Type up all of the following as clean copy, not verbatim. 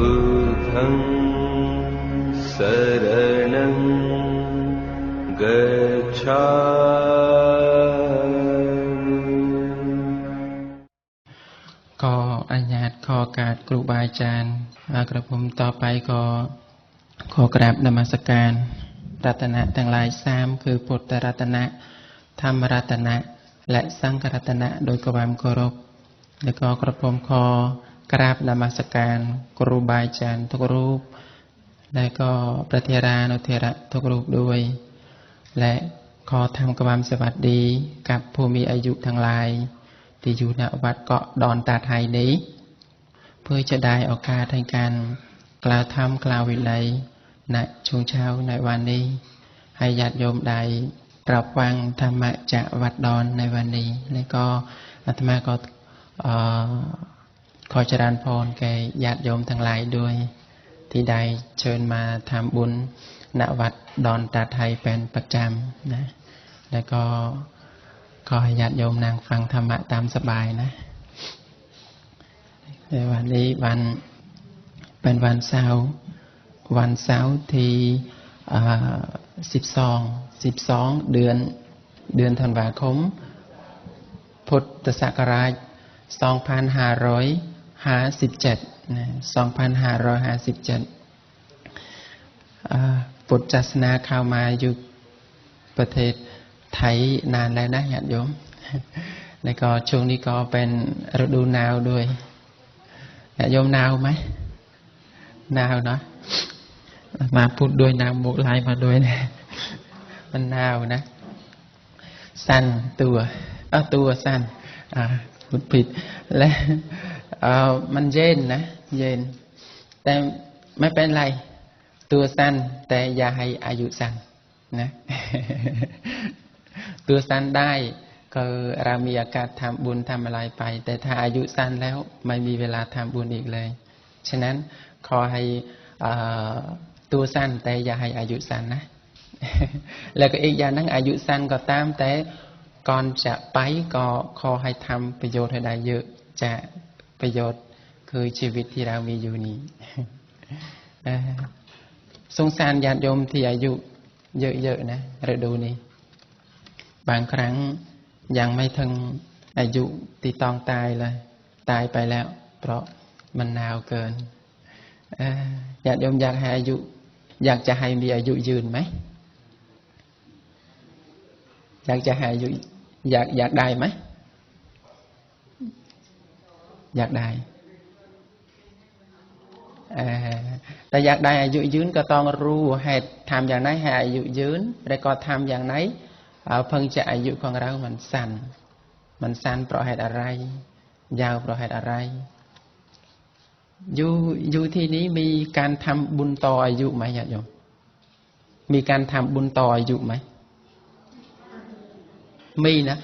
बुद्धं शरणं गच्छामि ก็อาญาตขอการครูบาอาจารย์กระผมต่อไปก็ขอกราบนมัสการรัตนะทั้งหลายสามคือพุทธรัตนะธรรมรัตนะและสังฆรัตนะโดยความเคารพและก็กระผมขอกราบนมัสการครูบาอาจารย์ทุกรูปและก็พระเถรานุเถระทุกรูปด้วยและขอทำความสวัสดีกับผู้มีอายุทั้งหลายที่อยู่ณวัดเกาะดอนตาไทยนี้เพื่อจะได้โอกาสในการกล่าวธรรมกล่าววินัยณช่วงเช้าในวันนี้ให้ญาติโยมได้รับฟังธรรมะจากวัดดอนในวันนี้และก็อาตมาก็ขอเจริญพรแก่ญาติโยมทั้งหลายด้วยที่ได้เชิญมาทำบุญณวัดดอนตาไทยเป็นประจำนะแล้วก็ขอให้ญาติโยมนั่งฟังธรรมะตามสบายนะในวันนี้เป็นวันเสาร์ที่12 เดือนธันวาคมพุทธศักราช2557นะ2557พุทธศาสนาเข้ามาอยู่ประเทศไทยนานแล้วนะญาติโยมแล้วก็ช่วงนี้ก็เป็นฤดูหนาวด้วยญาติโยมหนาวไหมหนาวเนาะมาพูดด้วยน้ำมุกไหลมาด้วยนะมันหนาวนะสั้นตัวสั้นพูดผิดและมันเย็นนะเย็นแต่ไม่เป็นไรตัวสั้นแต่อย่าให้อายุสั้นนะตัวสั้นได้ก็เรามีโอกาสทำบุญทำอะไรไปแต่ถ้าอายุสั้นแล้วไม่มีเวลาทำบุญอีกเลยฉะนั้นขอให้ตัวสั้นแต่อย่าให้อายุสั้นนะแล้วก็อีกอย่างนั้นอายุสั้นก็ตามแต่ก่อนจะไปก็ขอให้ทำประโยชน์ให้ได้เยอะจะประโยชน์คือชีวิตที่เรามีอยู่นี้สงสารญาติโยมที่อายุเยอะๆนะฤดูนี้บางครั้งยังไม่ถึงอายุที่ต้องตายเลยตายไปแล้วเพราะมันหนาวเกินญาติโยมอยากจะให้มีอายุยืนไหมอยากจะให้อายุอยากได้ไหมอยากได้แต่อยากได้อายุยืนก็ต้องรู้ให้ทำอย่างไหนให้อายุยืนแล้วก็ทำอย่างไหนเพิ่งจะอายุของเรามันสั้นเพราะเหตุอะไรยาวเพราะเหตุอะไรอยู่ที่นี้มีการทำบุญต่ออายุไหมญาติโยมมีการทำบุญต่ออายุไหมมีนะ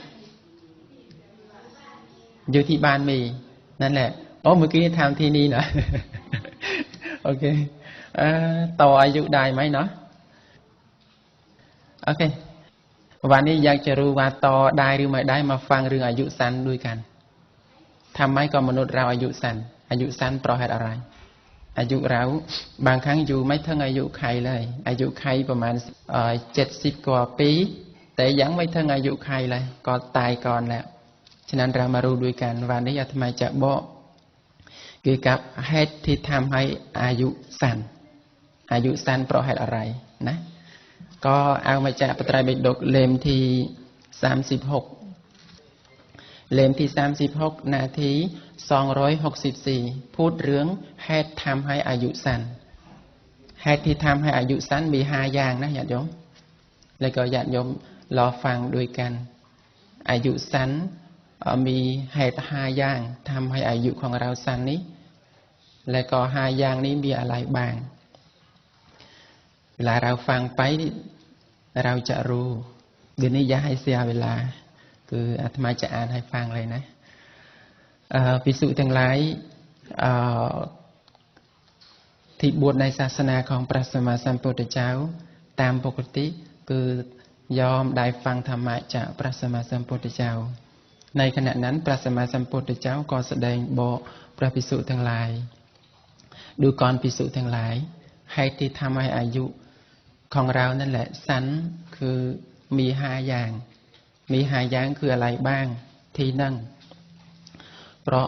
อยู่ที่บ้านมีนั่นแหละเมื่อกี้ทำที่นี่นะโอเคต่ออายุได้ไหมเนาะโอเควันนี้อยากจะรู้ว่าต่อได้หรือไม่ได้มาฟังเรื่องอายุสั้นด้วยกันทำไมก็มนุษย์เราอายุสั้นเพราะเหตุอะไรอายุเราบางครั้งอยู่ไม่ถึงอายุใครเลยอายุใครประมาณ70 กว่าปีแต่ยังไม่ถึงอายุใครเลยก็ตายก่อนแล้วฉะนั้นเรามารู้ด้วยกันวันนี้อาตมาจะบอกเกี่ยวกับเหตุที่ทำให้อายุสั้นเพราะเหตุอะไรนะก็เอามาจากพระไตรปิฎกเล่มที่36นาที264พูดเรื่องเหตุทำให้อายุสั้นเหตุที่ทำให้อายุสั้นมี5อย่างนะญาติโยมแล้วก็ญาติโยมรอฟังด้วยกันอายุสั้นมีเหตุ5อย่างทำให้อายุของเราสั้นนี้และก็5อย่างนี้มีอะไรบ้างเวลาเราฟังไปเราจะรู้เดี๋ยวนี้อย่าให้เสียเวลาคืออาตมาจะอ่านให้ฟังเลยนะภิกษุทั้งหลายที่บวชในศาสนาของพระสัมมาสัมพุทธเจ้าตามปกติคือยอมได้ฟังธรรมะจากพระสัมมาสัมพุทธเจ้าในขณะนั้นพระสัมมาสัมพุทธเจ้าก็แสดงบอกพระภิกษุทั้งหลาย ดูก่อนภิกษุทั้งหลายให้ที่ทำให้อายุของเรานั่นแหละสั้นคือมี5 อย่างมี5 อย่างคืออะไรบ้างที่นั่งเพราะ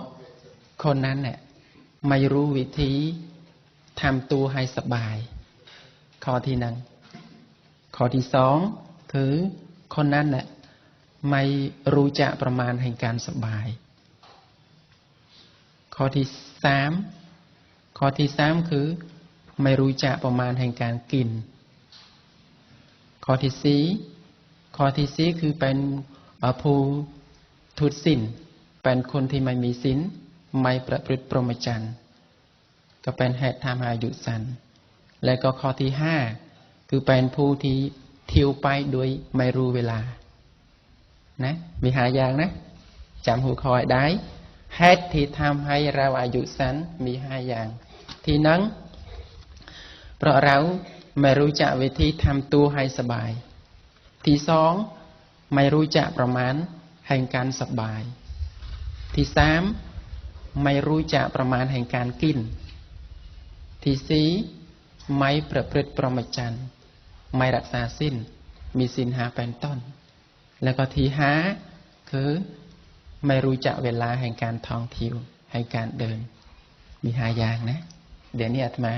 คนนั้นเนี่ยไม่รู้วิธีทำตัวให้สบายข้อที่หนึ่งข้อที่2คือคนนั้นแหละไม่รู้จักประมาณแห่งการสบายข้อที่3คือไม่รู้จักประมาณแห่งการกินข้อที่4คือเป็นผู้ทุศีลเป็นคนที่ไม่มีศีลไม่ประพฤติพรหมจรรย์ก็เป็นเหตุทำให้อายุสั้นและก็ข้อที่5คือเป็นผู้ที่เที่ยวไปโดยไม่รู้เวลานะมี5 อย่างนะจำหัวข้อได้เหตุที่ทำให้เราอายุสั้นมี5 อย่างที่นั่งเพราะเราไม่รู้จักวิธีทำตัวให้สบายที่2ไม่รู้จักประมาณแห่งการสบายที่3ไม่รู้จักประมาณแห่งการกินที่4ไม่ประพฤติพรหมจรรย์ไม่รักษาศีลมีศีล5เป็นต้นแล้วก็ที่5คือไม่รู้จักเวลาแห่งการท่องเที่ยวแห่งการเดินมี5 อย่างนะเดี๋ยวนี้อาตมา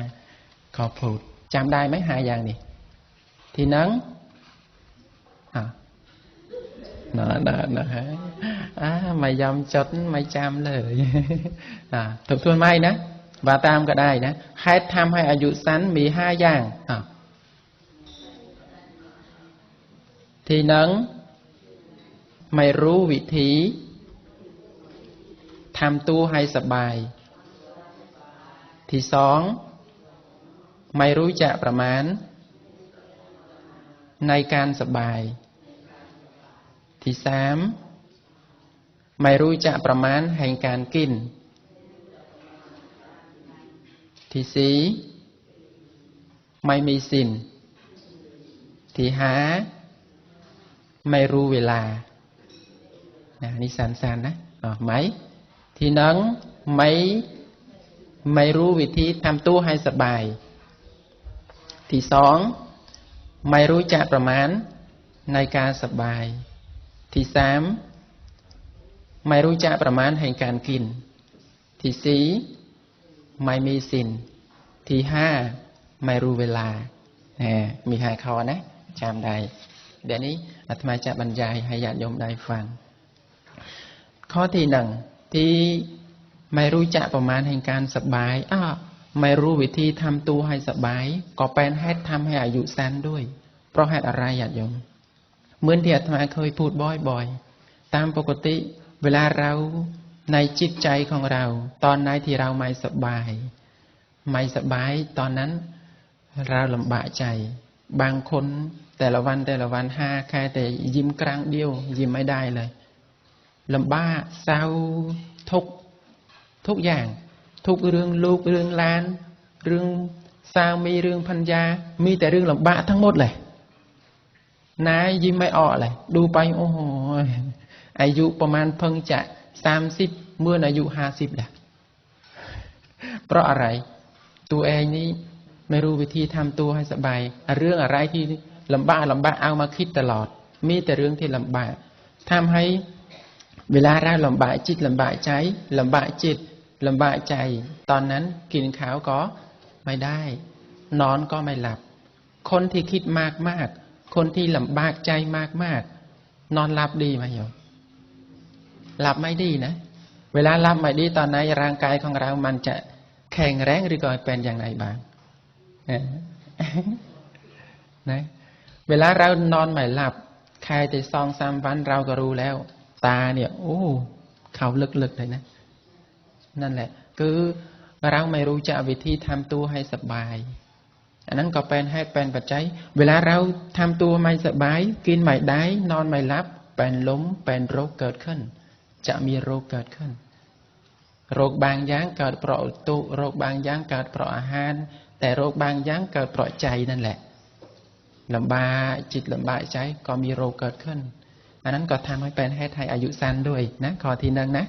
ขอพูดจำได้ไหม5 อย่างนี่ที่นั่งนะฮะไม่ยอมจดไม่จำเลยทบทวนใหม่นะว่าตามก็ได้นะให้ทำให้อายุสั้นมี5 อย่างที่หนึ่งไม่รู้วิธีทำตัวให้สบายที่2ไม่รู้จักประมาณในการสบายที่3ไม่รู้จักประมาณแห่งการกินที่4ไม่มีศีลที่5ไม่รู้เวลานี่สั้นๆนะไหมที่หนึ่งไม่รู้วิธีทำตัวให้สบายที่2ไม่รู้จักประมาณในการสบายที่3ไม่รู้จักประมาณแห่งการกินที่4ไม่มีศีลที่5ไม่รู้เวลามี5 ข้อนะจำได้เดี๋ยวนี้อาตมาจะบรรยายให้ญาติโยมได้ฟังข้อที่1ที่ไม่รู้จักประมาณแห่งการสบายไม่รู้วิธีทำตัวให้สบายก็เป็นเหตุทำให้อายุสั้นด้วยเพราะเหตุอะไรญาติโยมเหมือนที่อาตมาเคยพูดบ่อยๆตามปกติเวลาเราในจิตใจของเราตอนไหนที่เราไม่สบายตอนนั้นเราลำบากใจบางคนแต่ละวัน5 แค่แต่ยิ้มครั้งเดียวยิ้มไม่ได้เลยลำบากเศร้าทุกอย่างทุกเรื่องลูกเรื่องหลานเรื่องสามีเรื่องภรรยามีแต่เรื่องลำบากทั้งหมดเลยนายยิ้มไม่ออกเลยดูไปโอ้โหอายุประมาณเพิ่งจะ30เมื่ออายุ50แหละเพราะอะไรตัวเองนี้ไม่รู้วิธีทำตัวให้สบายเรื่องอะไรที่ลำบากเอามาคิดตลอดมีแต่เรื่องที่ลำบากทำให้เวลาเราลำบากจิตลำบากใจลำบากจิตลำบากใจตอนนั้นกินข้าวก็ไม่ได้นอนก็ไม่หลับคนที่คิดมากคนที่ลำบากใจมากนอนหลับดีไหมโยมหลับไม่ดีนะเวลาหลับไม่ดีตอนนั้นร่างกายของเรามันจะแข็งแรงหรือก็เป็นอย่างไรบ้างนะเวลาเรานอนไม่หลับใครแต่2-3 วันเราก็รู้แล้วตาเนี่ยโอ้เขาลึกๆเลยนะนั่นแหละคือเราไม่รู้จักวิธีทำตัวให้สบายอันนั้นก็เป็นให้เป็นปัจจัยเวลาเราทำตัวไม่สบายกินไม่ได้นอนไม่หลับเป็นล้มเป็นโรคเกิดขึ้นจะมีโรคเกิดขึ้นโรคบางอย่างเกิดเพราะตุโรคบางอย่างเกิดเพราะอาหารแต่โรคบางอย่างเกิดเพราะใจนั่นแหละลำบากจิตลำบากใจก็มีโรคเกิดขึ้นอันนั้นก็ทำให้เป็นให้ไทยอายุสั้นด้วยนะข้อที่1นะ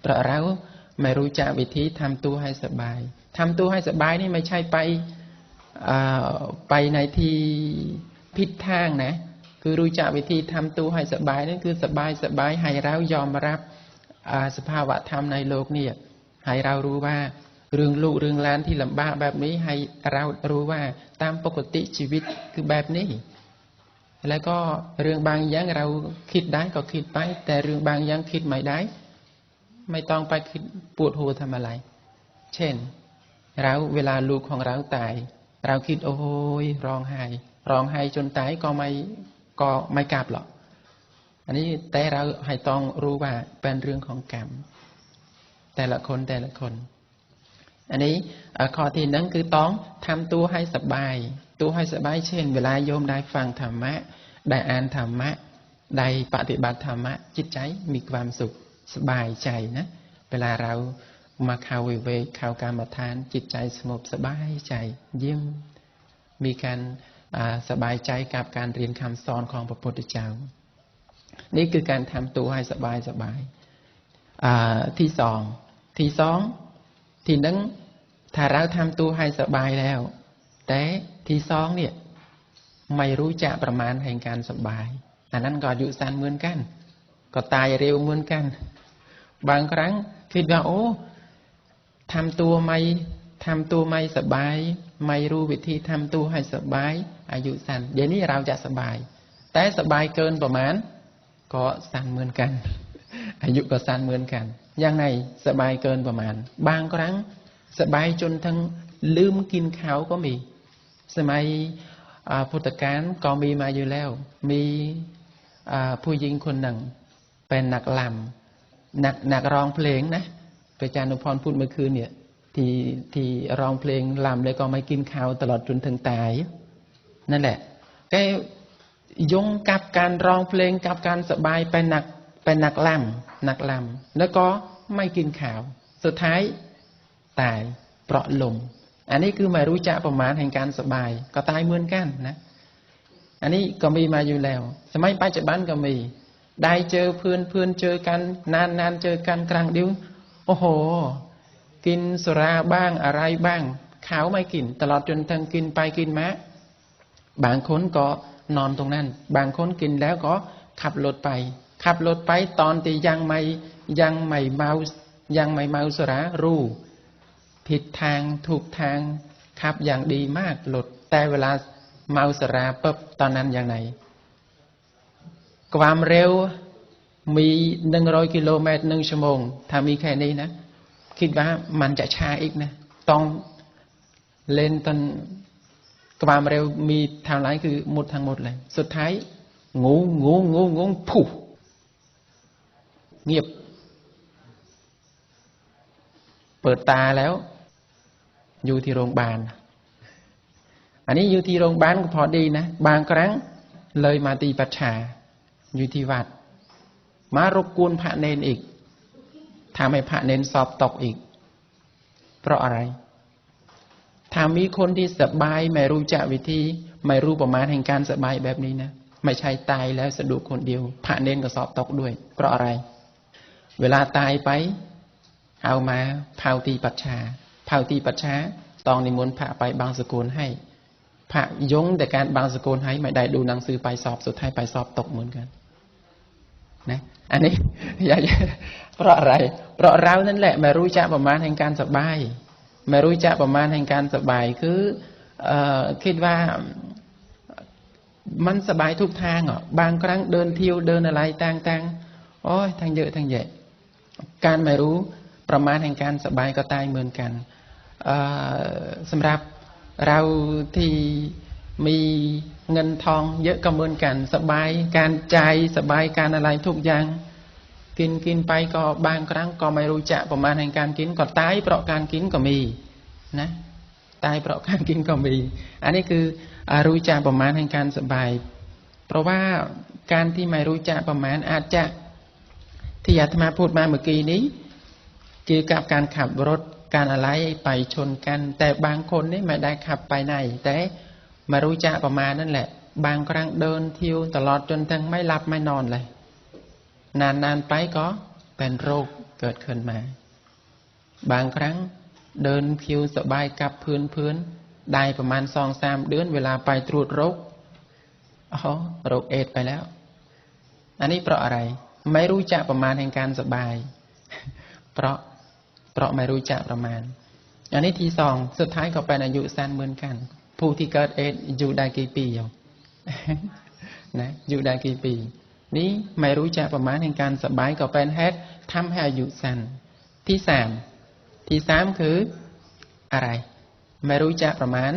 เพราะเราไม่รู้จักวิธีทำตัวให้สบาย ทำตัวให้สบายนี่ไม่ใช่ไปในที่ผิดทางนะคือรู้จักวิธีทำตัวให้สบายนั่นคือสบายให้เรายอมรับสภาวะธรรมในโลกนี้ให้เรารู้ว่าเรื่องลูกเรื่องหลานที่ลำบากแบบนี้ให้เรารู้ว่าตามปกติชีวิตคือแบบนี้แล้วก็เรื่องบางอย่างเราคิดได้ก็คิดไปแต่เรื่องบางอย่างคิดไม่ได้ไม่ต้องไปคิดปวดหัวทำอะไรเช่นเราเวลาลูกของเราตายเราคิดโอ้ยร้องไห้จนตายก็ไม่กลับหรอกอันนี้แต่เราให้ต้องรู้ว่าเป็นเรื่องของกรรมแต่ละคนอันนี้ข้อที่หนึ่งคือต้องทำตัวให้สบายเช่นเวลาโยมได้ฟังธรรมะได้อ่านธรรมะได้ปฏิบัติธรรมะจิตใจมีความสุขสบายใจนะเวลาเรามาเข้าวิเวกเข้ากรรมฐานจิตใจสงบสบายใจยิ้มมีการสบายใจกับการเรียนคำสอนของพระพุทธเจ้านี่คือการทำตัวให้สบายที่สองที่นั้นถ้าเราทำตัวให้สบายแล้วแต่ที่สองเนี่ยไม่รู้จักประมาณแห่งการสบายอันนั้นก็อายุสั้นเหมือนกันก็ตายเร็วเหมือนกันบางครั้งคิดว่าโอ้ทำตัวไม่สบายไม่รู้วิธีทำตัวให้สบายอายุสั้นเดี๋ยวนี้เราจะสบายแต่สบายเกินประมาณก็สั้นเหมือนกันอายุก็สั้นเหมือนกันอย่างไรสบายเกินประมาณบางครั้งสบายจนทั้งลืมกินข้าวก็มีสมัยพุทธกาลก็มีมาอยู่แล้วมีผู้หญิงคนหนึ่งเป็นนักลำนักร้องเพลงนะพระอาจารย์นุพรพูดเมื่อคืนเนี่ยที่ร้องเพลงลำเลยก็ไม่กินข้าวตลอดจนถึงตายนั่นแหละแกยงกับการร้องเพลงกับการสบายเป็นนักลำแล้วก็ไม่กินข้าวสุดท้ายตายเพราะลมอันนี้คือไม่รู้จักประมาณแห่งการสบายก็ตายเหมือนกันนะอันนี้ก็มีมาอยู่แล้วสมัยปัจจุบันก็มีได้เจอเพื่อนเจอกันนานเจอกันกลางเดียวโอ้โหกินสุราบ้างอะไรบ้างข้าวไม่กินตลอดจนทั้งกินไปกินมาบางคนก็นอนตรงนั้นบางคนกินแล้วก็ขับรถไปตอนที่ยังไม่เมาสุรารู้ผิดทางถูกทางขับอย่างดีมากรถแต่เวลาเมาสุราปุ๊บตอนนั้นอย่างไรความเร็วมี100 กิโลเมตร1 ชั่วโมงถ้ามีแค่นี้นะคิดว่ามันจะช้าอีกนะต้องเล่นตอนความเร็วมีทางไหนคือหมดทั้งหมดเลยสุดท้ายงูผู้เงียบเปิดตาแล้วอยู่ที่โรงพยาบาลอันนี้อยู่ที่โรงพยาบาลก็พอดีนะบางครั้งเลยมาตีปัจฉาอยู่ที่วัดมารบกวนพระเนนอีกทำให้พระเนนสอบตกอีกเพราะอะไรถ้ามีคนที่สบายไม่รู้จักวิธีไม่รู้ประมาณแห่งการสบายแบบนี้นะไม่ใช่ตายแล้วสะดุดคนเดียวพระเนนก็สอบตกด้วยเพราะอะไรเวลาตายไปเอามาเผาตีปัจฉาต้องนิมนต์พระไปบางสกุลให้พระยงแต่การบางสกุลให้ไม่ได้ดูหนังสือไปสอบสุดท้ายไปสอบตกเหมือนกันนะอันนี้เพราะอะไรเพราะเรานั่นแหละไม่รู้จักประมาณแห่งการสบายไม่รู้จักประมาณแห่งการสบายคือคิดว่ามันสบายทุกทางบางครั้งเดินเที่ยวเดินอะไรต่างๆโอ้ยทางเยอะทางใหญ่การไม่รู้ประมาณแห่งการสบายก็ตายเหมือนกันสำหรับเราที่มีเงินทองเยอะก็เหมือนกันสบายการใจสบายการอะไรทุกอย่างกินไปก็บางครั้งก็ไม่รู้จักประมาณแห่งการกินก็ตายเพราะการกินก็มีนะตายเพราะการกินก็มีอันนี้คือรู้จักประมาณแห่งการสบายเพราะว่าการที่ไม่รู้จักประมาณอาจจะที่อาตมาพูดมาเมื่อกี้นี้เกี่ยวกับการขับรถการอะไรไปชนกันแต่บางคนนี่ไม่ได้ขับไปไหนแต่ไม่รู้จักประมาณนั่นแหละบางครั้งเดินเที่ยวตลอดจนทั้งไม่หลับไม่นอนเลยนานไปก็เป็นโรคเกิดขึ้นมาบางครั้ง เดินคิวสบายกับพื้นได้ประมาณ2-3 เดือนเวลาไปตรวจโรคโรคเอดส์ไปแล้วอันนี้เพราะอะไรไม่รู้จักประมาณแห่งการสบายเพราะไม่รู้จักประมาณอันนี้ที่สองสุดท้ายก็เป็นอายุสั้นเหมือนกันผู้ที่เกิดเอดส์อยู่ได้กี่ปีอยู่ นะอยู่ได้กี่ปีนี้ไม่รู้จักประมาณแห่งการสบายก็เป็นเหตุทำให้อายุสั้นที่สามคืออะไรไม่รู้จักประมาณ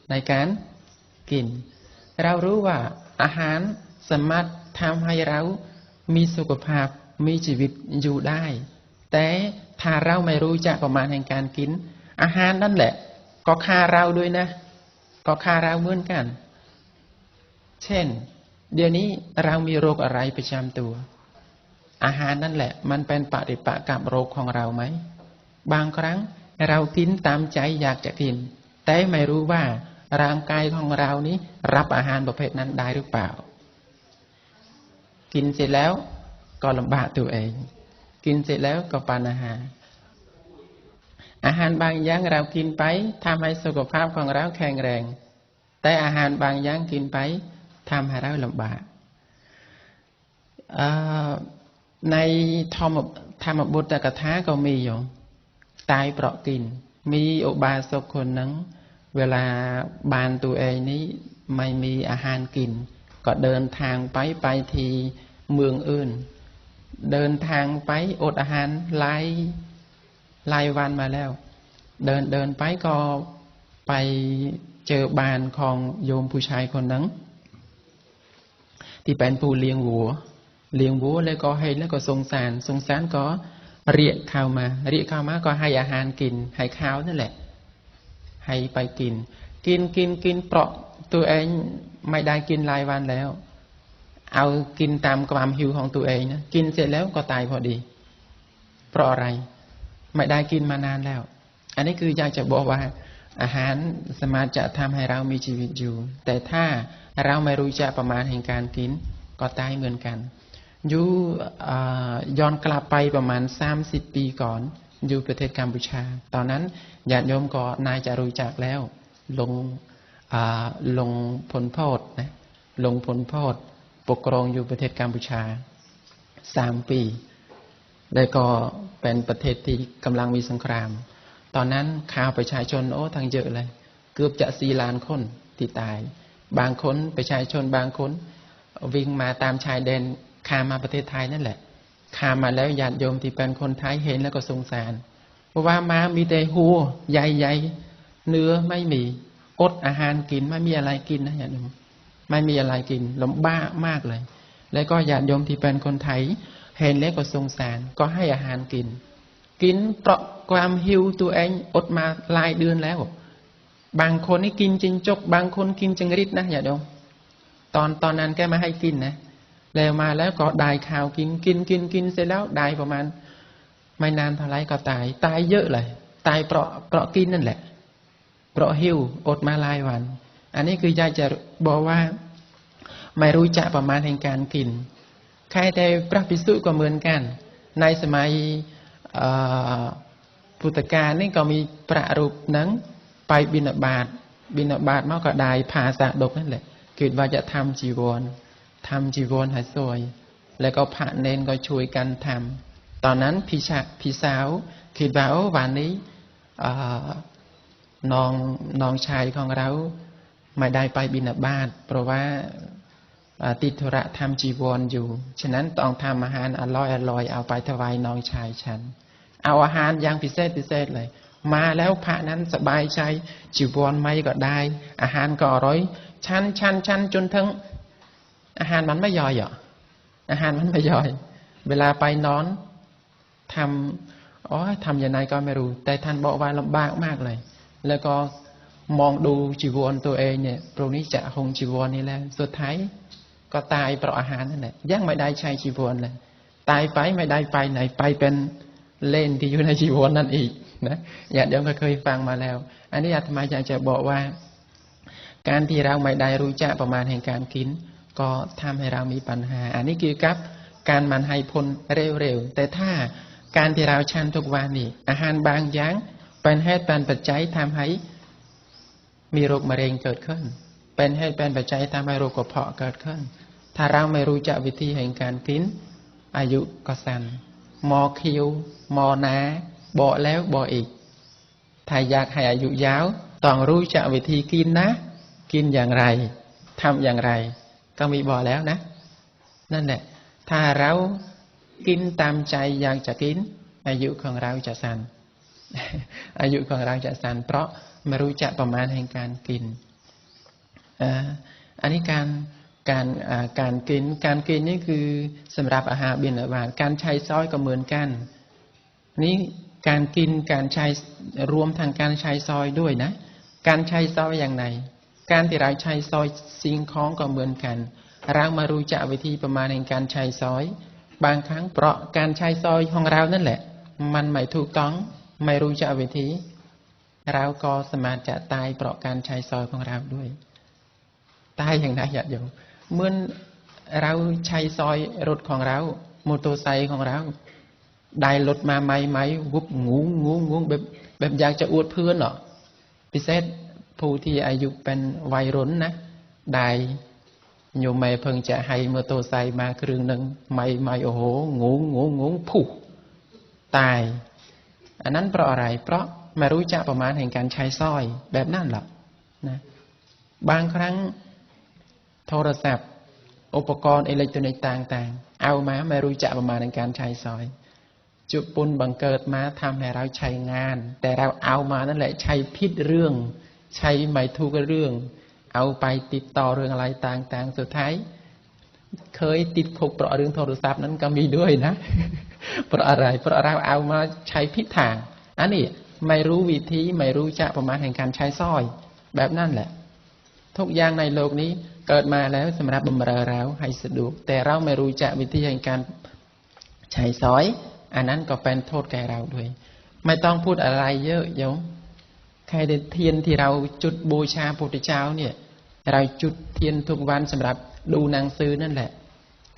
ในการกินเรารู้ว่าอาหารสามารถทำให้เรามีสุขภาพมีชีวิตอยู่ได้แต่ถ้าเราไม่รู้จักประมาณแห่งการกินอาหารนั่นแหละก็ฆ่าเราด้วยนะก็ฆ่าเราเหมือนกันเช่นเดี๋ยวนี้เรามีโรคอะไรประจำตัวอาหารนั่นแหละมันเป็นปฏิปักษ์กับโรคของเราไหมบางครั้งเรากินตามใจอยากจะกินแต่ไม่รู้ว่าร่างกายของเรานี้รับอาหารประเภทนั้นได้หรือเปล่ากินเสร็จแล้วก็ลำบากตัวเองกินเสร็จแล้วก็ปัญหาอาหารบางอย่างเรากินไปทำให้สุขภาพของเราแข็งแรงแต่อาหารบางอย่างกินไปทำให้เราลำบากในธรรมบุตรกถาก็มีอยู่ตายเพราะกินมีอุบาสกคนนั้นเวลาบ้านตัวเองนี้ไม่มีอาหารกินก็เดินทางไปที่เมืองอื่นเดินทางไปอดอาหารหลายวันมาแล้วเดินไปก็ไปเจอบ้านของโยมผู้ชายคนนั้นที่เป็นผู้เลี้ยงวัวแล้วก็ให้แล้วก็สงสารก็เรียกเข้ามาก็ให้อาหารกินให้ข้าวนั่นแหละให้ไปกินเพราะตัวเองไม่ได้กินหลายวันแล้วเอากินตามความหิวของตัวเองนะกินเสร็จแล้วก็ตายพอดีเพราะอะไรไม่ได้กินมานานแล้วอันนี้คืออยากจะบอกว่าอาหารสามารถจะทำให้เรามีชีวิตอยู่แต่ถ้าเราไม่รู้จักประมาณแห่งการกินก็ตายเหมือนกันอยู่ย้อนกลับไปประมาณ30 ปีก่อนอยู่ประเทศกัมพูชาตอนนั้นญาติโยมก็นายจะรู้จักแล้วลงผลโทษนะลงผลโทษปกครองอยู่ประเทศกัมพูชา3 ปีแล้วก็เป็นประเทศที่กำลังมีสงครามตอนนั้นข่าวประชาชนทั้งเยอะเลยเกือบจะ4 ล้านคนที่ตายบางคนประชาชนบางคนวิ่งมาตามชายแดนข้ามมาประเทศไทยนั่นแหละข้ามมาแล้วญาติโยมที่เป็นคนไทยเห็นแล้วก็สงสารเพราะว่ามามีแต่หัวใหญ่ๆเนื้อไม่มีอดอาหารกินไม่มีอะไรกินนะญาติโยมไม่มีอะไรกินลำบากมากเลยแล้วก็ญาติโยมที่เป็นคนไทยเห็นแล้วก็สงสารก็ให้อาหารกินเพราะความหิวตัวเองอดมาหลายเดือนแล้วบางคนนี่กินจิงจกบางคนกินจังริดนะญาติโยมตอนนั้นแกมาให้กินนะแล้วมาแล้วก็ได้ข่าวกินเสร็จแล้วได้ประมาณไม่นานเท่าไรก็ตายเยอะเลยตายเพราะกินนั่นแหละเพราะหิวอดมาหลายวันอันนี้คืออยากจะบอกว่าไม่รู้จักประมาณแห่งการกินใครแต่พระภิกษุก็เหมือนกันในสมัยพุทธกาลนี่ก็มีพระรูปนั้นไปบิณฑบาตมาก็ได้ผ่าสะดกนั่นแหละคิดว่าจะทำจีวรให้สวยแล้วก็พระเนนก็ช่วยกันทำตอนนั้นพี่สาวคิดว่าวันนี้น้องชายของเราไม่ได้ไปบิณฑบาตเพราะว่าติดธุระทำจีวรอยู่ฉะนั้นต้องทำอาหารอร่อยเอาไปถวายน้องชายฉันเอาอาหารอย่างพิเศษเลยมาแล้วพระนั้นสบายใจจีวรไม่ก็ได้อาหารก็อร่อยชั้นจนทั้งอาหารมันไม่ย่อยอาหารมันไม่ย่อยเวลาไปนอนทำยังไงก็ไม่รู้แต่ท่านบอกว่าลำบากมากเลยแล้วก็มองดูจีวรตัวเองเนี่ยตรงนี้จะหงจีวรนี่แหละสุดท้ายก็ตายเพราะอาหารนั่นแหละยังไม่ได้ใช้จีวรเลยตายไปไม่ได้ไปไหนไปเป็นเล่นที่อยู่ในจีวรนั่นอีกนะญาติโยมก็เคยฟังมาแล้วอันนี้อาตมาอยากจะบอกว่าการที่เราไม่ได้รู้จักประมาณแห่งการกินก็ทำให้เรามีปัญหาอันนี้เกี่ยวกับการมันให้พ้นเร็วๆแต่ถ้าการที่เราชันทุกวันนี่อาหารบางอย่าง เป็นเหตุเป็นปัจจัยทำให้มีโรคมะเร็งเกิดขึ้นเป็นเหตุเป็นปัจจัยทำให้โรคกระเพาะเกิดขึ้นถ้าเราไม่รู้จักวิธีแห่งการกินอายุก็สั้นมอคิวมอนาบ่แล้วบ่อีกถ้าอยากให้อายุยาวต้องรู้จักวิธีกินนะกินอย่างไรทำอย่างไรก็มีบ่แล้วนะนั่นแหละถ้าเรากินตามใจอยากจะกินอายุของเราจะสั้นอายุของเราจะสั้นเพราะไม่รู้จักประมาณแห่งการกินอันนี้การกินนี่คือสำหรับอาหารบิณฑบาตการใช้ซ้อยก็เหมือนกันนี่การกินการใช้รวมทางการใช้ซอยด้วยนะการใช้ซอยอย่างไรการที่เราใช้ซอยสิ่งของก็เหมือนกันเรามารู้จักวิธีประมาณในการใช้ซอยบางครั้งเพราะการใช้ซอยของเรานั่นแหละมันไม่ถูกต้องไม่รู้จักวิธีเราก็สามารถจะตายเพราะการใช้ซอยของเราด้วยตายอย่างไรญาติโยมเมื่อเราใช้ซอยรถของเรามอเตอร์ไซค์ของเราได้รถมาใหม่ๆวุบงูแบบอยากจะอวดเพื่อนหรอพิเศษผู้ที่อายุเป็นวัยรุ่นนะได้โยมไม่เพิ่งจะให้มอเตอร์ไซค์มาเครื่องหนึ่งใหม่โอ้โหงูผู้ตายอันนั้นเพราะอะไรเพราะไม่รู้จักประมาณแห่งการใช้ซอยแบบนั้นหรอกนะบางครั้งโทรศัพท์อุปกรณ์อิเล็กทรอนิกส์ต่างๆเอามาไม่รู้จักประมาณในการใช้ซอยจุปุนบังเกิดมาทำให้เราใช้งานแต่เราเอามานั่นแหละใช้ผิดเรื่องใช้ไม่ถูกเรื่องเอาไปติดต่อเรื่องอะไรต่างๆสุดท้ายเคยติดคุกเพราะเรื่องโทรศัพท์นั้นก็มีด้วยนะ เพราะอะไรเพราะเราเอามาใช้ผิดทางอันนี้ไม่รู้วิธีไม่รู้จักประมาณแห่งการใช้ซอยแบบนั่นแหละทุกอย่างในโลกนี้เกิดมาแล้วสำหรับบำเรอเราให้สะดวกแต่เราไม่รู้จักวิธีแห่งการใช้ซอยอันนั้นก็เป็นโทษแก่เราด้วยไม่ต้องพูดอะไรเยอะโยมใครได้เทียนที่เราจุดบูชาพระพุทธเจ้าเนี่ยเราจุดเทียนทุกวันสำหรับดูหนังสือนั่นแหละ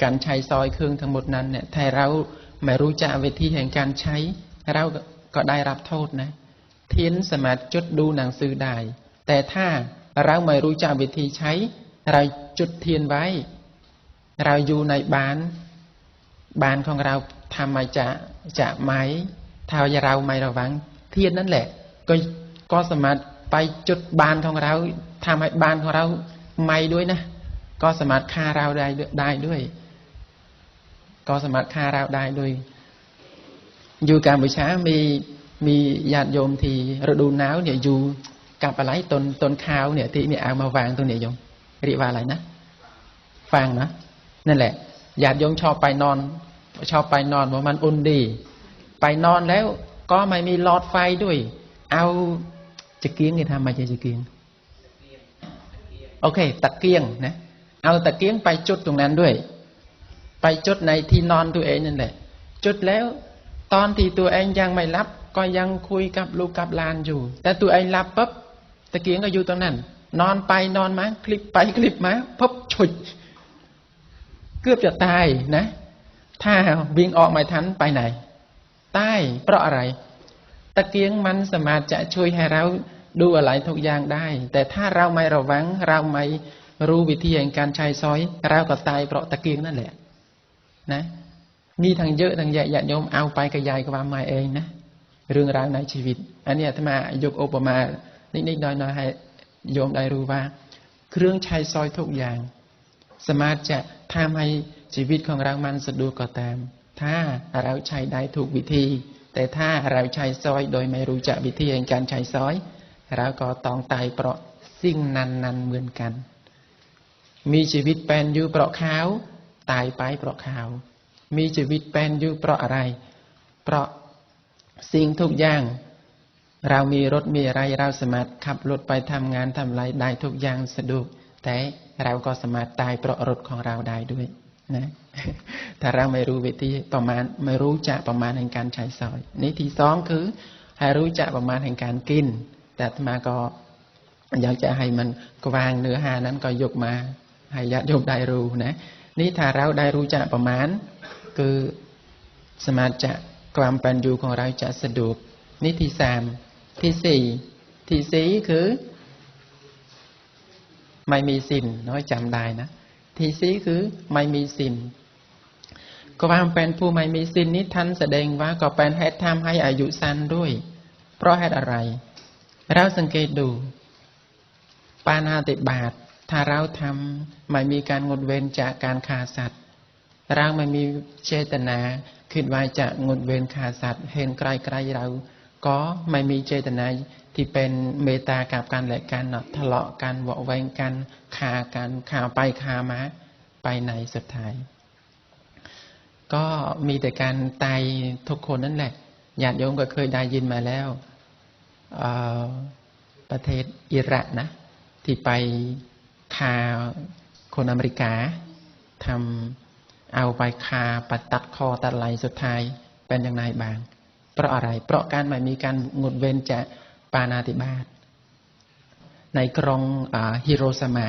การใช้ซอยเครื่องทั้งหมดนั้นเนี่ยถ้าเราไม่รู้จักวิธีแห่งการใช้เราก็ได้รับโทษนะเทียนสามารถจุดดูหนังสือได้แต่ถ้าเราไม่รู้จักวิธีใช้เราจุดเทียนไว้เราอยู่ในบ้านของเราทำมาจะไหมถ้าเราไม่ระวังเทียนนั่นแหละก็สามารถไปจุดบ้านของเราทำให้บ้านของเราไหมด้วยนะก็สามารถฆ่าเราได้ด้วยก็สามารถฆ่าเราได้ด้วยอยู่กัมพูชามีญาติโยมที่ฤดูหนาวเนี่ยอยู่กับอะไรต้นข้าวเนี่ยที่เนี่ยเอามาวางตรงนี้โยมเรียกว่าอะไรนะฟางนะนั่นแหละญาติโยมชอบไปนอนว่ามันอุ่นดีไปนอนแล้วก็ไม่มีหลอดไฟด้วยเอาจะเกียงนี่ทำมาจะเกียงโอเคตะเกียงนะเอาตะเกียงไปจุดตรงนั้นด้วยไปจุดในที่นอนตัวเองนั่นแหละจุดแล้วตอนที่ตัวเองยังไม่รับก็ยังคุยกับลูกกับหลานอยู่แต่ตัวเองรับปั๊บตะเกียงก็อยู่ตรงนั้นนอนไปนอนมาคลิปไปคลิปมาปุ๊บฉุดเกือบจะตายนะถ้าวิ่งออกไม่ทันไปไหนตายเพราะอะไรตะเกียงมันสามารถจะช่วยให้เราดูอะไรทุกอย่างได้แต่ถ้าเราไม่ระวังเราไม่รู้วิธีในการใช้ซอยเราก็ตายเพราะตะเกียงนั่นแหละนะมีทั้งเยอะทั้งแยะญาติโยมเอาไปกระยายความหมายเองนะเรื่องราวในชีวิตอันนี้ถ้ามายกอุปมานิดๆหน่อยๆให้โยมได้รู้ว่าเครื่องใช้ซอยทุกอย่างสามารถจะทำให้ชีวิตของเรามันสะดวกก็ตามถ้าเราใช้ได้ถูกวิธีแต่ถ้าเราใช้ซอยโดยไม่รู้จักวิธีในการใช้ซอยเราก็ต้องตายเพราะสิ่งนั้นเหมือนกันมีชีวิตเป็นอยู่เพราะเขาตายไปเพราะเขามีชีวิตเป็นอยู่เพราะอะไรเพราะสิ่งทุกอย่างเรามีรถมีอะไรเราสามารถขับรถไปทำงานทำอะไรได้ทุกอย่างสะดวกแต่เราก็สามารถตายเพราะรถของเราได้ด้วยนะถ้าเราไม่รู้วิธีประมาณไม่รู้จักประมาณแห่งการใช้ซอยนี่ที่สองคือให้รู้จักประมาณแห่งการกินแต่มาก็อยากจะให้มันกว้างเนื้อหานั้นก็ยกมาให้ญาติโยมได้รู้นะนี่ถ้าเราได้รู้จักประมาณคือสามารถจะความเป็นอยู่ของเราจะสะดวกนี่ที่สาม ที่สี่คือไม่มีสินน้อยจำได้นะที่สี่คือไม่มีสินความเป็นผู้ไม่มีสินนี้ท่านแสดงว่าก็เป็นเหตุทำให้อายุสั้นด้วยเพราะเหตุอะไรเราสังเกตดูปาณาติบาตถ้าเราทำไม่มีการงดเว้นจากการฆ่าสัตว์เราไม่มีเจตนาคิดว่าจะงดเว้นฆ่าสัตว์เห็นใกล้ๆเราก็ไม่มีเจตนาที่เป็นเมตตากับกันและกันทะเลาะกันวะแวงกันฆ่ากันฆ่าไปฆ่ามาไปไหนสุดท้ายก็มีแต่การตายทุกคนนั่นแหละญาติโยมก็เคยได้ยินมาแล้วประเทศอิรักนะที่ไปฆ่าคนอเมริกาทำเอาไปฆ่าปัดตัดคอตัดไหล่สุดท้ายเป็นอย่างไรบ้างเพราะอะไรเพราะการไม่มีการงดเว้นจากปาณาติบาตในกรุงฮิโรชิมา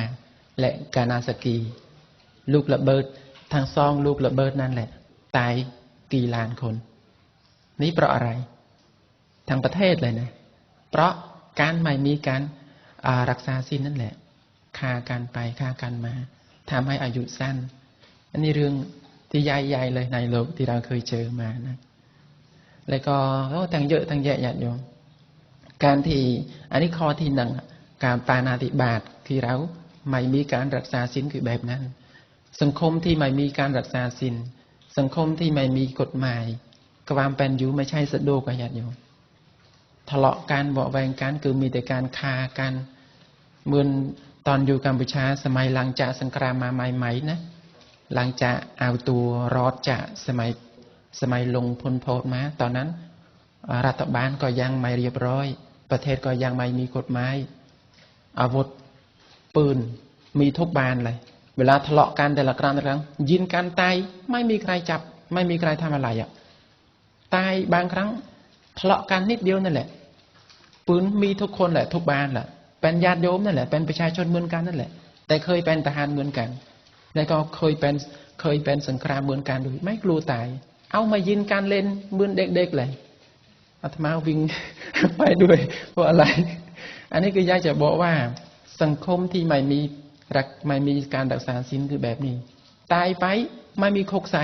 และกานาซากิลูกระเบิดทางซองลูกระเบิดนั่นแหละตายกี่ล้านคนนี่เพราะอะไรทั้งประเทศเลยนะเพราะการไม่มีการรักษาศีลนั่นแหละฆ่ากันไปฆ่ากันมาทำให้อายุสั้นอันนี้เรื่องที่ใหญ่ๆเลยในโลกที่เราเคยเจอมานะแล้วก็ทั้งเยอะทั้งแยะญาติโยมการที่อันนี้ข้อที่หนึ่งการปาณาติบาตที่เราไม่มีการรักษาศีลคือแบบนั้นสังคมที่ไม่มีการรักษาศีลสังคมที่ไม่มีกฎหมายความเป็นอยู่ไม่ใช่สะดวกญาติโยมทะเลาะกันเบาแวงกันคือมีแต่การฆ่ากันเหมือนตอนอยู่กัมพูชาสมัยหลังจากสงครามมาใหม่ๆนะหลังจากเอาตัวรอดจากสมัยลงพลโพธมาตอนนั้นรัฐบาลก็ยังไม่เรียบร้อยประเทศก็ยังไม่มีกฎหมายอาวุธปืนมีทุกบ้านเลยเวลาทะเลาะกันแต่ละครั้งยิงกันตายไม่มีใครจับไม่มีใครทำอะไรตายบางครั้งทะเลาะกันนิดเดียวนั่นแหละปืนมีทุกคนแหละทุกบ้านแหละเป็นญาติโยมนั่นแหละเป็นประชาชนเหมือนกันนั่นแหละแต่เคยเป็นทหารเหมือนกันแล้วก็เคยเป็นสงครามเหมือนกันด้วยไม่กลัวตายเอามายิงกันเล่นเหมือนเด็กๆเลยอาตมาวิ่ง ไปด้วยเพราะอะไรอันนี้คืออยากจะบอกว่าสังคมที่ไม่มีการรักษาศีลคือแบบนี้ตายไปไม่มีโคกใส่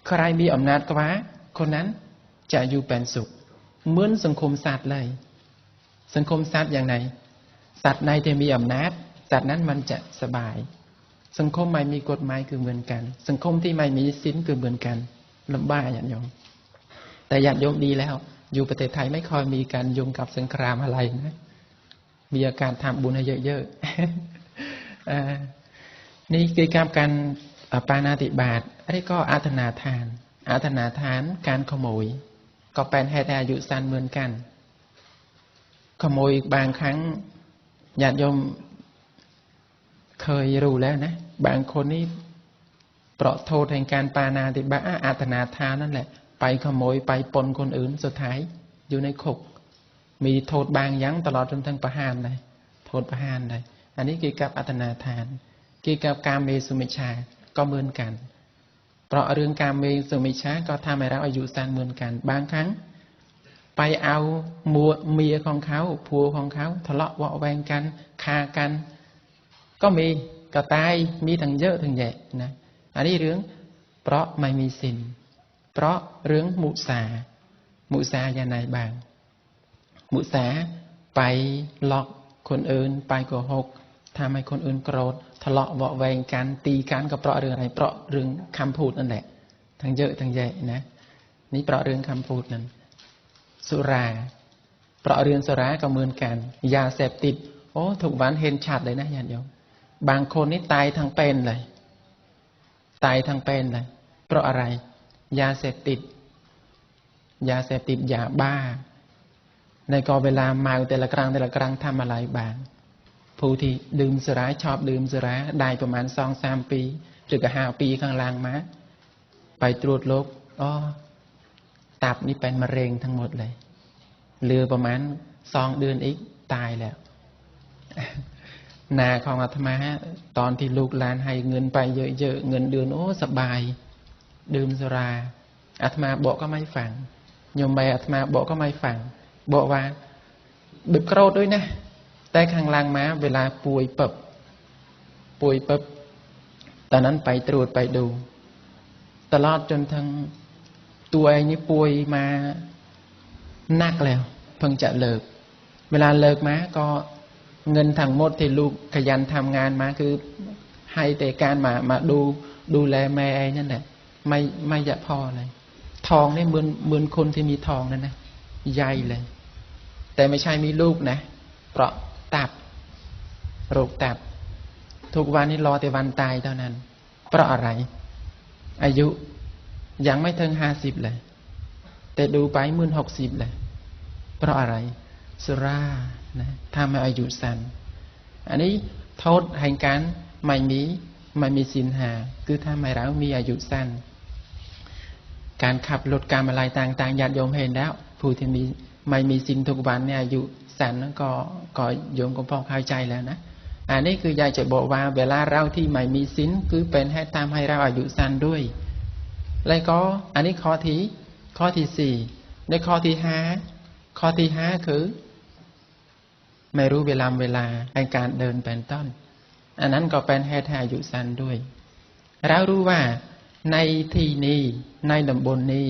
ใครมีอำนาจกว่าคนนั้นจะอยู่เป็นสุขเหมือนสังคมสัตว์เลยสังคมสัตว์อย่างไรสัตว์ในที่มีอำนาจสัตว์นั้นมันจะสบายสังคมไม่มีกฎหมายคือเหมือนกันสังคมที่ไม่มีศีลคือเหมือนกันลำบากญาติโยมแต่ญาติโยมดีแล้วอยู่ประเทศไทยไม่ค่อยมีการยุ่งกับสงครามอะไรนะมีอาการทำบุญให้เยอะๆนี่คือการปาณาติบาตอันนี้ก็อาทนาทานการขโมยก็เป็นให้อายุสั้นเหมือนกันขโมยบางครั้งญาติโยมเคยรู้แล้วนะบางคนนี่เปราะโทษแห่งการปาณาติบาตอาทนาทานนั่นแหละไปขโมยไปปนคนอื่นสุดท้ายอยู่ในคุกมีโทษบางยั้งตลอดจนถึงประหารเลยโทษประหารเลยอันนี้เกี่ยวกับอาทนาทานเกี่ยวกับการเมสุมิชฌาก็เหมือนกันเพราะเรื่องการเมสุมิชฌาก็ทำให้เราอายุสั้นเหมือนกันบางครั้งไปเอาเมียของเขาผัวของเขาทะเลาะเบาแวงกันฆ่ากันก็มีก็ตายมีทั้งเยอะทั้งแยะนะอันนี้เรื่องเพราะไม่มีศีลเพราะเรื่องมุสาอย่างไรบ้างมุสาไปหลอกคนอื่นไปโกหกทำให้คนอื่นโกรธทะเลาะเบาแวงกันตีกันก็เพราะเรื่องอะไรเพราะเรื่องคำพูดนั่นแหละทั้งเยอะทั้งแยะนะนี่เพราะเรื่องคำพูดนั้นสุราเพราะเรื่องสุราก็เหมือนกันยาเสพติดโอ้ถูกวันเห็นชัดเลยนะญาติโยมบางคนนี่ตายทั้งเป็นเลยเพราะอะไรยาเสพติดยาบ้าในก็เวลาเมาแต่ละครั้งทำอะไรบ้างผู้ที่ดื่มสุราชอบดื่มสุราได้ประมาณ 2-3 ปีหรือก็5 ปีข้างล่างมาไปตรวจโรคตับนี่เป็นมะเร็งทั้งหมดเลยเหลือประมาณ2 เดือนอีกตายแล้วนาของอาตมาตอนที่ลูกหลานให้เงินไปเยอะๆเงินเดือนโอ้สบายดื่มสุราอาตมาบอกก็ไม่ฟังโยมใบอาตมาบอกก็ไม่ฟังบอกว่า บึกโกรธด้วยนะแต่ข้างล่างม้าเวลาป่วยปับตอนนั้นไปตรวจไปดูตลอดจนทั้งตัวเองนี่ป่วยมานักแล้วเพิ่งจะเลิกเวลาเลิกมาก็เงินทั้งหมดที่ลูกขยันทำงานมาคือให้แต่การมาดูแลแม่นั่นแหละไม่อยากพอเลยทองนี่เหมือนคนที่มีทองนั่นนะใหญ่เลยแต่ไม่ใช่มีลูกนะเพราะตับโรคตับทุกวันนี้รอแต่วันตายเท่านั้นเพราะอะไรอายุยังไม่ถึง50เลยแต่ดูไป60เลยเพราะอะไรสุรานะทำให้อายุสั้นอันนี้โทษแห่งการไม่มีศีลห้าคือทำให้เรามีอายุสั้นการขับรถการอะไรต่างๆญาติโยมเห็นแล้วผู้ที่ไม่มีศีลทุกวันเนี่ยอายุสั้นก็โยมก็พอเข้าใจแล้วนะอันนี้คือยายจะบอกว่าเวลาเราที่ไม่มีศีลคือเป็นให้ทำให้เราอายุสั้นด้วยแล้วก็อันนี้ข้อที่4ในข้อที่5คือไม่รู้เวลาในการเดินเป็นต้นอันนั้นก็เป็นให้อายุสั้นด้วยเรารู้ว่าในที่นี้ในตำบลนี้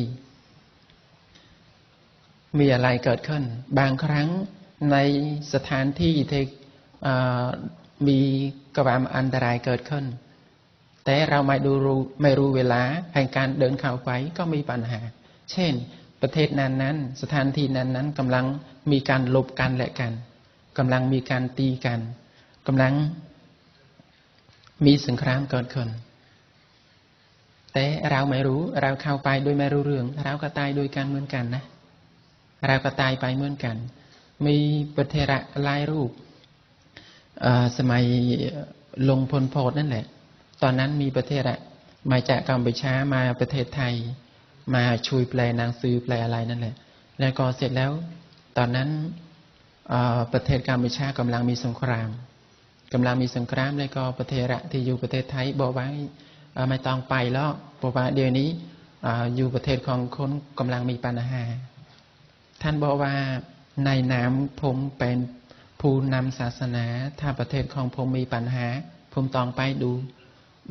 มีอะไรเกิดขึ้นบางครั้งในสถานที่ที่มีความอันตรายเกิดขึ้นแต่เราไม่รู้เวลาแห่งการเดินเข้าไปก็มีปัญหาเช่นประเทศนั้นสถานที่นั้นกำลังมีการลบกันและกันกำลังมีการตีกันกำลังมีสงครามเกิดขึ้นแต่เราไม่รู้เราเข้าไปโดยไม่รู้เรื่องเราก็ตายโดยกันเหมือนกันนะเราก็ตายไปเหมือนกันมีประเทศหลายรูปสมัยลงพลโพธินั่นแหละตอนนั้นมีประเทศมาจากกัมพูชามาประเทศไทยมาช่วยแปลหนังสือแปลอะไรนั่นแหละแล้วก็เสร็จแล้วตอนนั้นประเทศกัมพูชากำลังมีสงครามแล้วก็ประเทศที่อยู่ประเทศไทยบอกว่าไม่ต้องไปแล้วเพราะว่าเดี๋ยวนี้อยู่ประเทศของคนกำลังมีปัญหาท่านบอกว่าในนามผมเป็นผู้นำศาสนาถ้าประเทศของผมมีปัญหาผมต้องไป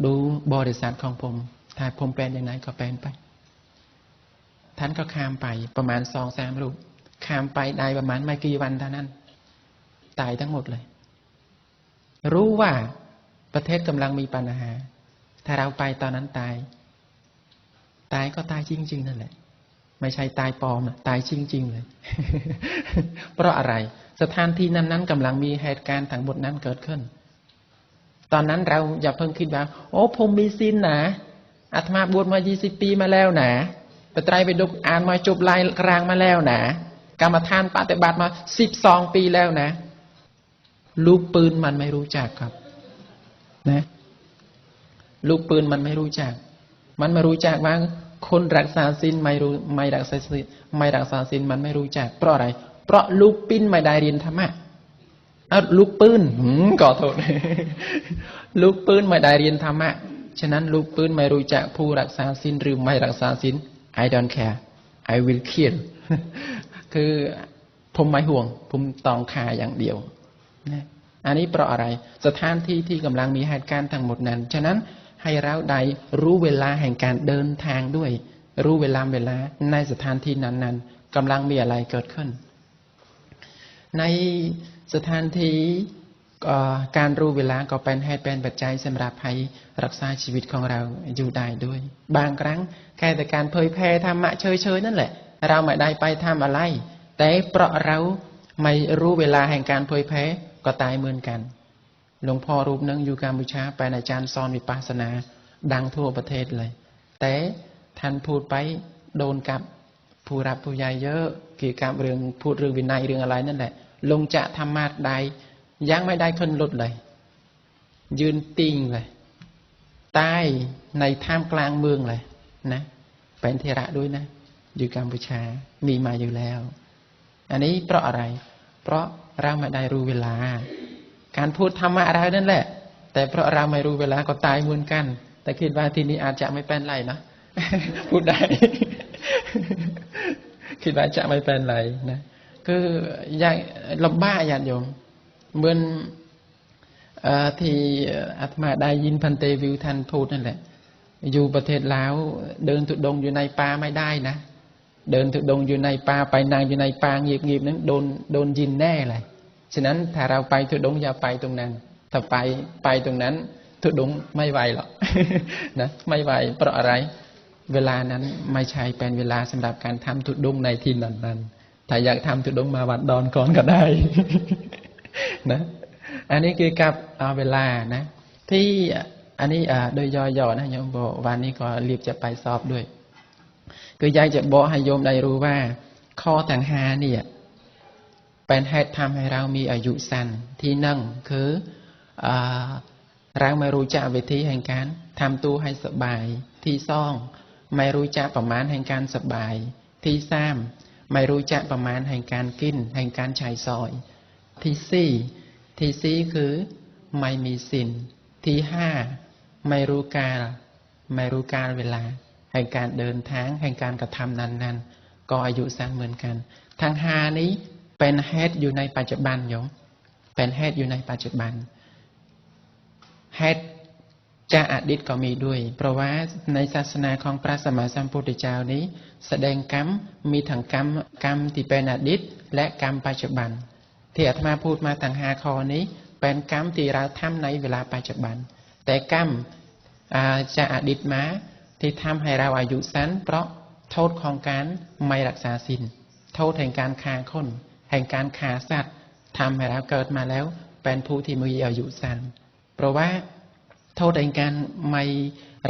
ดูบริษัทของผมถ้าผมเป็นอย่างไรก็เป็นไปท่านก็ข้ามไปประมาณ 2-3 รูปข้ามไปได้ประมาณไม่กี่วันเท่านั้นตายทั้งหมดเลยรู้ว่าประเทศกำลังมีปัญหาถ้าเราไปตอนนั้นตายก็ตายจริงๆนั่นแหละไม่ใช่ตายปลอมตายจริงๆเลย เพราะอะไรสถานที่นั้นกำลังมีเหตุการณ์ทั้งหมดนั้นเกิดขึ้นตอนนั้นเราอย่าเพิ่งคิดว่าโอ้ผมมีศีลนะอาตมาบวชมา20 ปีมาแล้วนะไปไตรปิฎกอ่านมาจบลายกลางมาแล้วนะกรรมฐานปฏิบัติมา12 ปีแล้วนะลูกปืนมันไม่รู้จักครับนะลูกปืนมันไม่รู้จักว่าคนรักษาศีลไม่รักษาศีลมันไม่รู้จักเพราะอะไรเพราะลูกปืนไม่ได้เรียนธรรมะลูกปืนขอโทษ ลูกปืนไม่ได้เรียนธรรมะฉะนั้นลูกปืนไม่รู้จักผู้รักษาศีลหรือไม่รักษาศีล I don't care I will kill คือผมไม่ห่วงผมต้องฆ่าอย่างเดียวนะอันนี้เพราะอะไรสถานที่ที่กำลังมีเหตุการณ์ทั้งหมดนั้นฉะนั้นให้เราได้รู้เวลาแห่งการเดินทางด้วยรู้เวลาในสถานที่นั้นกำลังมีอะไรเกิดขึ้นในสถานที่การรู้เวลาก็เป็นให้เป็นปัจจัยสำหรับให้รักษาชีวิตของเราอยู่ได้ด้วยบางครั้งแค่แต่การเผยแผ่ธรรมะเฉยๆนั่นแหละเราไม่ได้ไปทำอะไรแต่เพราะเราไม่รู้เวลาแห่งการเผยแผ่ก็ตายเหมือนกันหลวงพ่อรูปนึงอยู่กัมพูชาเป็นอาจารย์สอนวิปัสสนาดังทั่วประเทศเลยแต่ท่านพูดไปโดนกับผู้รับผู้ใหญ่เยอะเกี่ยวกับเรื่องพูดเรื่องวินัยเรื่องอะไรนั่นแหละลงจะธรรมะใดยังไม่ได้ขึ้นรถเลยยืนติ่งเลยตายในท่ามกลางเมืองเลยนะเป็นเทระด้วยนะอยู่กัมพูชามีมาอยู่แล้วอันนี้เพราะอะไรเพราะเราไม่ได้รู้เวลาการพูดธรรมะอะไรนั่นแหละแต่เพราะเราไม่รู้เวลาก็ตายเหมือนกันแต่คิดว่าทีนี้อาจจะไม่เป็นไรนะ พูดได้ คิดว่าจะไม่เป็นไรนะ คืออยากลำบากญาติโยมเหมือนที่อาตมาได้ยินพันเตวิวท่านพูดนั่นแหละอยู่ประเทศลาวเดินทุดงอยู่ในป่าไม่ได้นะเดินทุดงอยู่ในป่าไปนางอยู่ในป่าเงียบๆนั้นโดนยินแน่เลยฉะนั้นถ้าเราไปทุดงอย่าไปตรงนั้นถ้าไปตรงนั้นทุดงไม่ไหวหรอกนะไม่ไหวเพราะอะไรเวลานั้นไม่ใช่เป็นเวลาสำหรับการทำทุดงในที่นั้นถ้าอยากทำทุดงมาวัดดอนก่อนก็ได้นะอันนี้คือกับเวลานะที่อันนี้โดยย่อๆนะโยมบอกวันนี้ก็รีบจะไปสอบด้วยคืออยากจะบอกให้โยมได้รู้ว่าข้อต่างหาเนี่ยเป็นเหตุทำให้เรามีอายุสั้นที่หนึ่งคือเราไม่รู้จักวิธีแห่งการทำตัวให้สบายที่สองไม่รู้จักประมาณแห่งการสบายที่สามไม่รู้จักประมาณแห่งการกินแห่งการใช้สอยที่สี่คือไม่มีศีลที่ห้าไม่รู้การเวลาแห่งการเดินทางแห่งการกระทำนั้นก็อายุสั้นเหมือนกันทั้งห้านี้เป็นเหตุอยู่ในปัจจุบันโยมเป็นเหตุอยู่ในปัจจุบันเหตุจะอดีตก็มีด้วยเพราะว่าในศาสนาของพระสัมมาสัมพุทธเจ้านี้แสดงกรรมมีทั้งกรรมที่เป็นอดีตและกรรมปัจจุบันที่อาตมาพูดมาทั้ง5ข้อนี้เป็นกรรมที่เราทำในเวลาปัจจุบันแต่กรรมจะอดีตมาที่ทำให้เราอายุสั้นเพราะโทษของการไม่รักษาศีลโทษแห่งการฆ่าคนแห่งการฆ่าสัตว์ทำให้เราเกิดมาแล้วเป็นผู้ที่มีอายุสั้นเพราะว่าโทษแห่งการไม่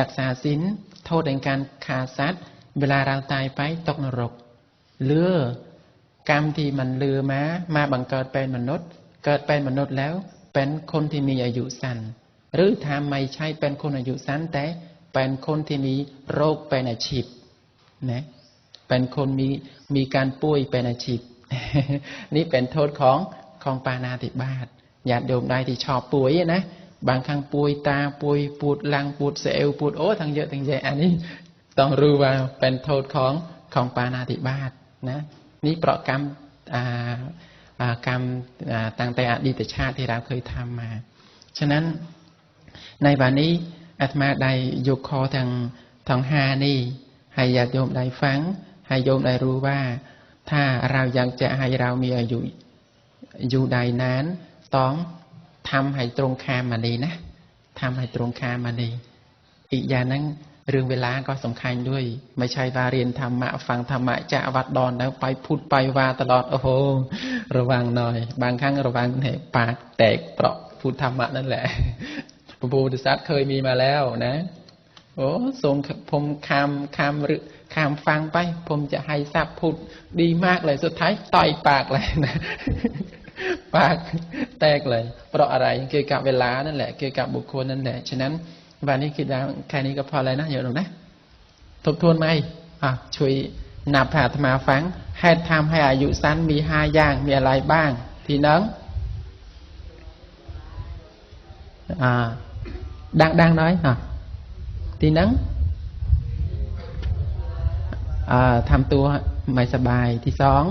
รักษาศีลโทษแห่งการฆ่าสัตว์เวลาเราตายไปตกนรกเลือกรรมที่มันเลือมาบังเกิดเป็นมนุษย์เกิดเป็นมนุษย์แล้วเป็นคนที่มีอายุสั้นหรือถ้าไม่ใช่เป็นคนอายุสั้นแต่เป็นคนที่มีโรคเป็นอาชีพนะเป็นคนมีการป่วยเป็นอาชีพ นี่เป็นโทษของปาณาติบาตญาติโยมใดที่ชอบป่วยนะบางครั้งป่วยตาป่วยปวดหลังปวดเอวปวดทั้งเยอะทั้งแยะอันนี้ต้องรู้ว่าเป็นโทษของปาณาติบาตนะนี่เพราะกรรมตั้งแต่อดีตชาติที่เราเคยทำมาฉะนั้นในวันนี้อาตมาได้ยกข้อทั้ง5นี่ให้ญาติโยมได้ฟังให้โยมได้รู้ว่าถ้าเราอยากจะให้เรามีอายุอยู่ใดนั้นต้องทำให้ตรงข้ามมาดีนะทำให้ตรงข้ามมาดีอีกอย่างนั้นเรื่องเวลาก็สำคัญด้วยไม่ใช่ว่าเรียนธรรมะฟังธรรมะจะวัดดอนแล้วไปพูดไปว่าตลอดโอ้โหระวังหน่อยบางครั้งระวังเนี่ยปากแตกเปราะพูดธรรมะนั่นแหละพระพุทธเจ้าเคยมีมาแล้วนะโอ้ทรงผมคำฟังไปผมจะให้ทราบพูดดีมากเลยสุดท้ายต่อยปากเลยนะปากแตกเลยเพราะอะไรเกี่ยวกับเวลานั่นแหละเกี่ยวกับบุคคลนั่นแหละฉะนั้นวันนี้คิดว่าแค่นี้ก็พอแล้วนะเยอะหรอกนะทบทวนไหมช่วยนับหาธรรมาฟังให้ทำให้อายุสั้นมี5อย่างมีอะไรบ้างทีนึงดังน้อยทีนึงทำตัวไม่สบายที่สอง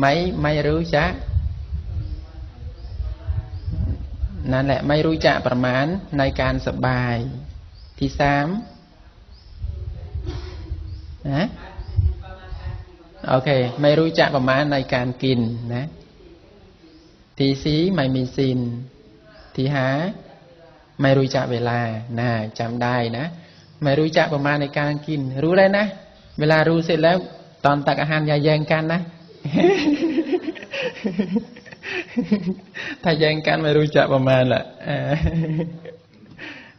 ไม่รู้จักนั่นแหละไม่รู้จักประมาณในการสบายที่สามนะโอเคไม่รู้จักประมาณในการกินนะที่สี่ไม่มีศีลที่ห้าไม่รู้จักเวลานะจำได้นะไม่รู้จักประมาณในการกินรู้เลยนะเวลารู้เสร็จแล้วตอนตักอาหารอย่าแย่งกันนะ ถ้าแย่งกันไม่รู้จักประมาณแหละ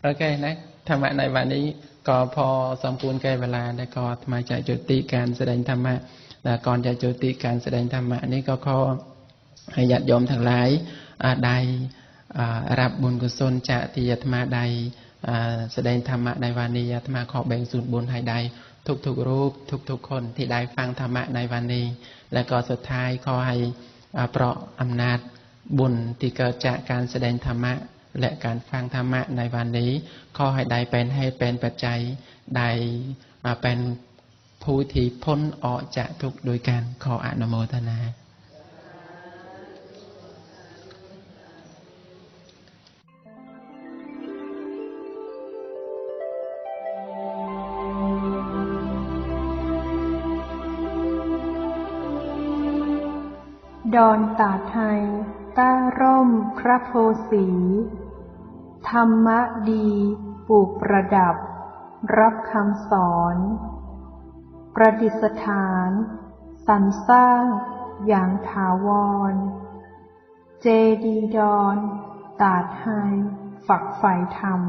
โอเคนะธรรมะในวันนี้ก็พอสมควรแก่เวลาแล้วก็มาจะจุติการแสดงธรรมะก่อนจะจุติการแสดงธรรมะนี้ก็ขอให้ญาติโยมทั้งหลายได้รับบุญกุศลจากที่อาตมาได้แสดงธรรมะในวันนี้อาตมาขอแบ่งส่วนบุญให้ได้ทุกรูปทุกคนที่ได้ฟังธรรมะในวันนี้และก็สุดท้ายขอให้เพราะอำนาจบุญที่เกิดจากการแสดงธรรมะและการฟังธรรมะในวันนี้ขอให้ได้เป็นให้เป็นปัจจัย ได้เป็นผู้ที่พ้นออกจากทุกข์โดยการขออนุโมทนาดอนตาไทยใต้ร่มพระโพธิ์ศรีธรรมะดีปลูกประดับรับคำสอนประดิษฐานสรรสร้างอย่างถาวรเจดีย์ดอนตาไทยฝักใฝ่ธรรม